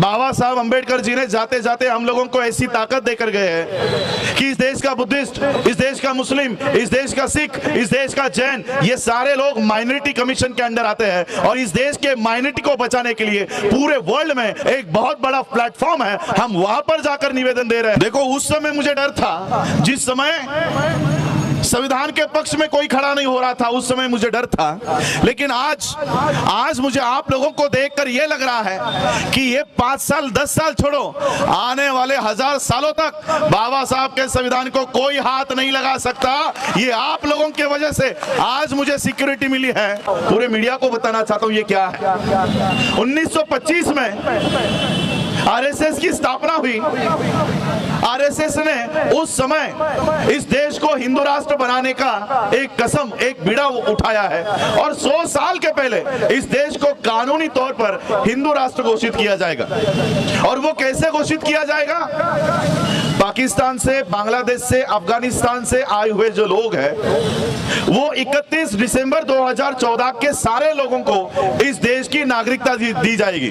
बाबा साहब अंबेडकर जी ने जाते जाते हम लोगों को ऐसी ताकत देकर गए हैं कि इस देश का बुद्धिस्ट, इस देश का मुस्लिम, इस देश का सिख, इस देश का जैन, ये सारे लोग माइनॉरिटी कमीशन के अंडर आते हैं और इस देश के माइनॉरिटी को बचाने के लिए पूरे वर्ल्ड में एक बहुत बड़ा प्लेटफॉर्म है। हम वहां पर जाकर निवेदन दे रहे हैं। देखो, उस समय मुझे डर था, जिस समय संविधान के पक्ष में कोई खड़ा नहीं हो रहा था, उस समय मुझे डर था। लेकिन आज मुझे आप लोगों को देखकर यह लग रहा है कि ये 5 साल 10 साल छोड़ो, आने वाले 1000 सालों तक बाबा साहब के संविधान को कोई हाथ नहीं लगा सकता। ये आप लोगों की वजह से आज मुझे सिक्योरिटी मिली है। पूरे मीडिया को बताना चाहता हूं ये क्या है। 1925 में आरएसएस की स्थापना हुई। आरएसएस ने उस समय इस देश को हिंदू राष्ट्र बनाने का एक कसम, एक बीड़ा उठाया है और 100 साल के पहले इस देश को कानूनी तौर पर हिंदू राष्ट्र घोषित किया जाएगा। और वो कैसे घोषित किया जाएगा? पाकिस्तान से, बांग्लादेश से, अफगानिस्तान से आए हुए जो लोग हैं, वो 31 दिसंबर 2014 के सारे लोगों को इस देश की नागरिकता दी जाएगी।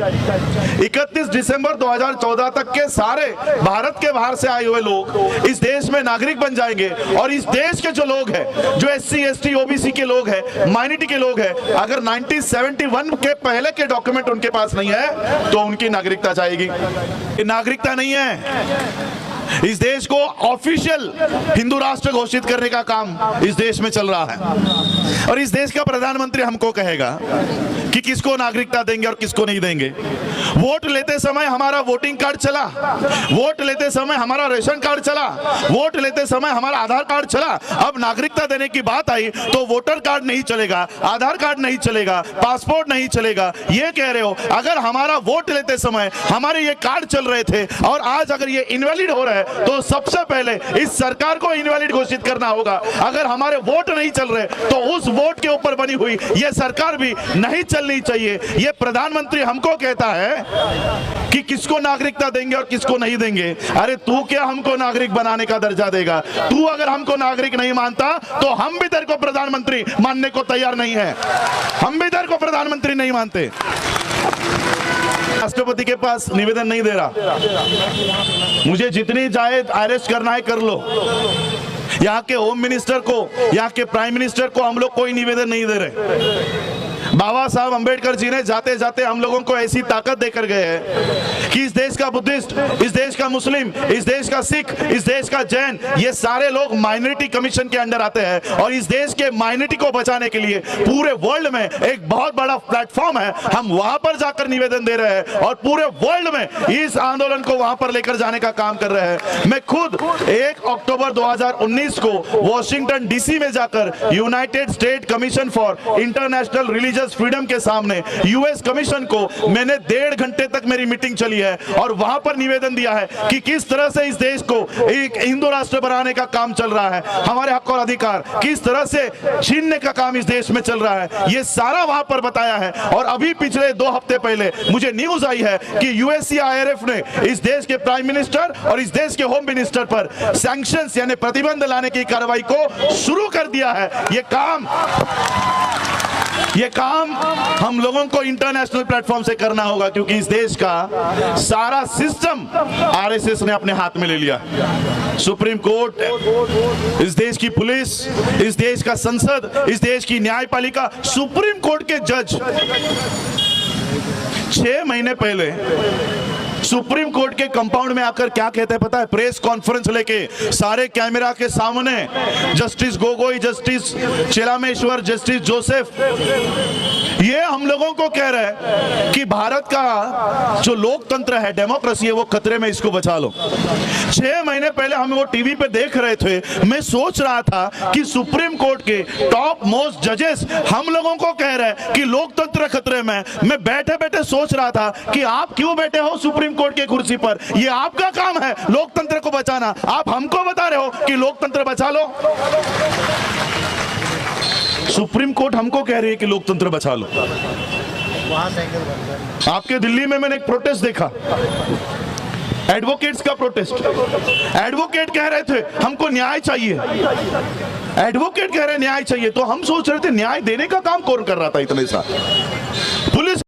31 दिसंबर 2014 तक के सारे भारत के बाहर से आए हुए लोग इस देश में नागरिक बन जाएंगे। और इस देश के जो लोग हैं, जो SC, ST, OBC के लोग हैं, माइनॉरिटी के लोग हैं, अगर 1971 के पहले के डॉक्यूमेंट उनके पास नहीं है तो उनकी नागरिकता जाएगी। नागरिकता नहीं है। इस देश को ऑफिशियल हिंदू राष्ट्र घोषित करने का काम इस देश में चल रहा है। और इस देश का प्रधानमंत्री हमको कहेगा कि किसको नागरिकता देंगे और किसको नहीं देंगे। वोट लेते समय हमारा वोटिंग कार्ड चला, वोट लेते समय हमारा रेशन कार्ड चला, वोट लेते समय हमारा आधार कार्ड चला। अब नागरिकता देने की बात आई तो वोटर कार्ड नहीं चलेगा, आधार कार्ड नहीं चलेगा, पासपोर्ट नहीं चलेगा। ये कह रहे हो अगर हमारा वोट लेते समय हमारे ये कार्ड चल रहे थे और आज अगर ये इनवैलिड हो रहा है तो सबसे पहले इस सरकार को इनवैलिड घोषित करना होगा। अगर हमारे वोट नहीं चल रहे तो उस वोट के ऊपर बनी हुई ये सरकार भी नहीं चलनी चाहिए। ये प्रधानमंत्री हमको कहता है कि किसको नागरिकता देंगे और किसको नहीं देंगे। अरे तू क्या हमको नागरिक बनाने का दर्जा देगा? तू अगर हमको नागरिक नहीं मानता तो हम भी तेरे को प्रधानमंत्री मानने को तैयार नहीं है। हम भी तेरे को प्रधानमंत्री नहीं मानते। राष्ट्रपति के पास निवेदन नहीं दे रहा, मुझे जितनी चाहे अरेस्ट करना है कर लो। यहाँ के होम मिनिस्टर को, यहाँ के प्राइम मिनिस्टर को हम लोग कोई निवेदन नहीं दे रहे। बाबा साहब अंबेडकर जी ने जाते जाते हम लोगों को ऐसी ताकत देकर गए हैं कि इस देश का बुद्धिस्ट, इस देश का मुस्लिम, इस देश का सिख, इस देश का जैन, ये सारे लोग माइनॉरिटी कमीशन के अंडर आते हैं और इस देश के माइनॉरिटी को बचाने के लिए पूरे वर्ल्ड में एक बहुत बड़ा प्लेटफॉर्म है। हम वहां पर जाकर निवेदन दे रहे हैं और पूरे वर्ल्ड में इस आंदोलन को वहां पर लेकर जाने का काम कर रहे हैं। मैं खुद 1 अक्टूबर 2019 को वॉशिंगटन DC में जाकर United state commission for international religious freedom के सामने US कमीशन को मैंने 1.5 घंटे तक मेरी मीटिंग चली है और वहां पर निवेदन दिया है कि किस तरह से इस देश को एक हिंदू राष्ट्र बनाने का काम चल रहा है, हमारे हक और अधिकार किस तरह से छीनने का काम इस देश में चल रहा है, ये सारा वहां पर बताया है। और अभी पिछले 2 हफ्ते पहले मुझे न्यूज आई है कि USCIRF ने इस देश के प्राइम मिनिस्टर और इस देश के होम मिनिस्टर पर सैंक्शंस यानी प्रतिबंध लाने की कार्रवाई को शुरू कर दिया है। ये काम हम लोगों को इंटरनेशनल प्लेटफॉर्म से करना होगा क्योंकि इस देश का सारा सिस्टम RSS ने अपने हाथ में ले लिया। सुप्रीम कोर्ट, इस देश की पुलिस, इस देश का संसद, इस देश की न्यायपालिका, सुप्रीम कोर्ट के जज 6 महीने पहले सुप्रीम कोर्ट के कंपाउंड में आकर क्या कहते हैं पता है? प्रेस कॉन्फ्रेंस लेके सारे कैमरा के सामने justice Gogoi, justice Chelameswar, justice Joseph ये हम लोगों को कह रहे हैं कि भारत का जो लोकतंत्र है, डेमोक्रेसी है, वो खतरे में, इसको बचा लो। 6 महीने पहले हम वो टीवी पे देख रहे थे। मैं सोच रहा था कि सुप्रीम कोर्ट के टॉप मोस्ट जजेस हम लोगों को कह रहे हैं कि लोकतंत्र खतरे में। मैं बैठे बैठे सोच रहा था कि आप क्यों बैठे हो सुप्रीम कोर्ट के कुर्सी पर? ये आपका काम है लोकतंत्र को बचाना। आप हमको बता रहे हो कि लोकतंत्र बचा लो। सुप्रीम कोर्ट हमको कह रही है कि लोकतंत्र बचा लो। आपके दिल्ली में मैंने एक प्रोटेस्ट देखा, एडवोकेट्स का प्रोटेस्ट। एडवोकेट कह रहे थे हमको न्याय चाहिए, एडवोकेट कह रहे न्याय चाहिए। तो हम सोच रहे थे न्याय देने का काम कौन कर रहा था इतने साल? पुलिस